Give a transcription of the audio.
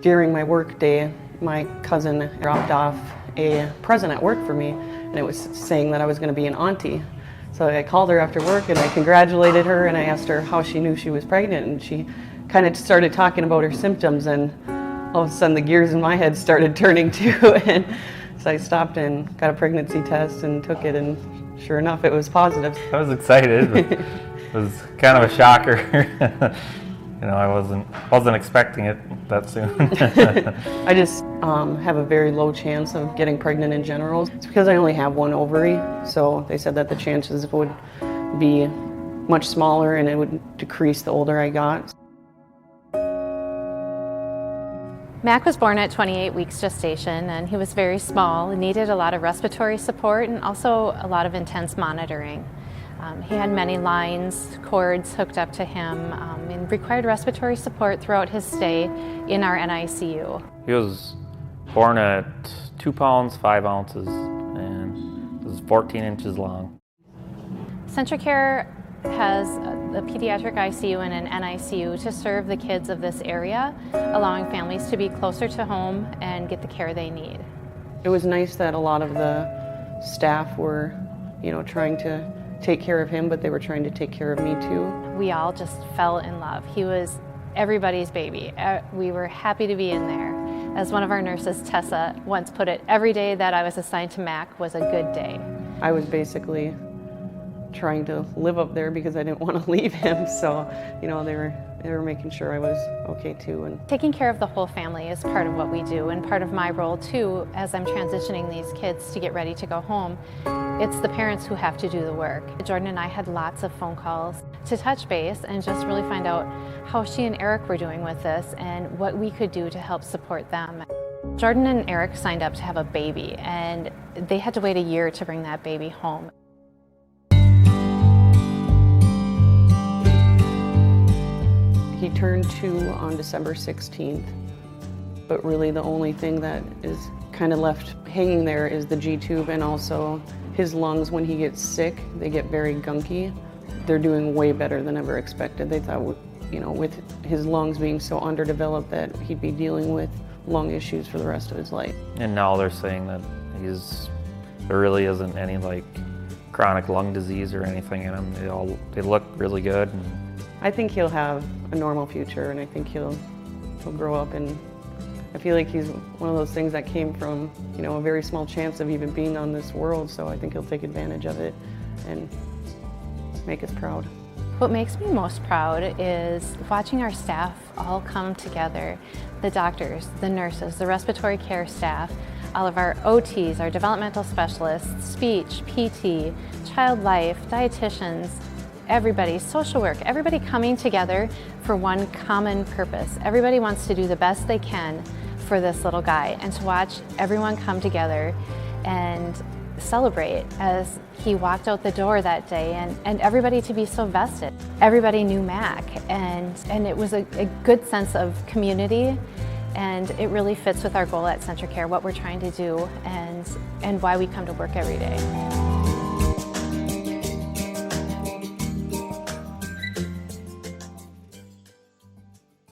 During my work day, my cousin dropped off a present at work for me, and it was saying that I was going to be an auntie. So I called her after work and I congratulated her, and I asked her how she knew she was pregnant, and she kind of started talking about her symptoms, and all of a sudden the gears in my head started turning too. And so I stopped and got a pregnancy test and took it, and sure enough, it was positive. I was excited, but it was kind of a shocker. You know, I wasn't expecting it that soon. I just have a very low chance of getting pregnant in general. It's because I only have one ovary, so they said that the chances would be much smaller and it would decrease the older I got. Mac was born at 28 weeks gestation, and he was very small and needed a lot of respiratory support and also a lot of intense monitoring. He had many lines, cords hooked up to him, and required respiratory support throughout his stay in our NICU. He was born at 2 pounds, 5 ounces, and was 14 inches long. CentraCare has a pediatric ICU and an NICU to serve the kids of this area, allowing families to be closer to home and get the care they need. It was nice that a lot of the staff were, trying to take care of him, but they were trying to take care of me too. We all just fell in love. He was everybody's baby. We were happy to be in there. As one of our nurses, Tessa, once put it, every day that I was assigned to Mac was a good day. I was basically trying to live up there because I didn't want to leave him, so they were making sure I was okay too. And taking care of the whole family is part of what we do, and part of my role too, as I'm transitioning these kids to get ready to go home. It's the parents who have to do the work. Jordan and I had lots of phone calls to touch base and just really find out how she and Eric were doing with this and what we could do to help support them. Jordan and Eric signed up to have a baby, and they had to wait a year to bring that baby home. He turned 2 on December 16th, but really the only thing that is kind of left hanging there is the G-tube, and also his lungs. When he gets sick, they get very gunky. They're doing way better than ever expected. They thought, with his lungs being so underdeveloped that he'd be dealing with lung issues for the rest of his life. And now they're saying that there really isn't any chronic lung disease or anything in him. They look really good. I think he'll have a normal future, and I think he'll grow up, and I feel like he's one of those things that came from, a very small chance of even being on this world, so I think he'll take advantage of it and make us proud. What makes me most proud is watching our staff all come together. The doctors, the nurses, the respiratory care staff, all of our OTs, our developmental specialists, speech, PT, child life, dietitians, everybody, social work, everybody coming together for one common purpose. Everybody wants to do the best they can for this little guy, and to watch everyone come together and celebrate as he walked out the door that day, and everybody to be so vested. Everybody knew Mac, and it was a good sense of community, and it really fits with our goal at CentraCare, what we're trying to do and why we come to work every day.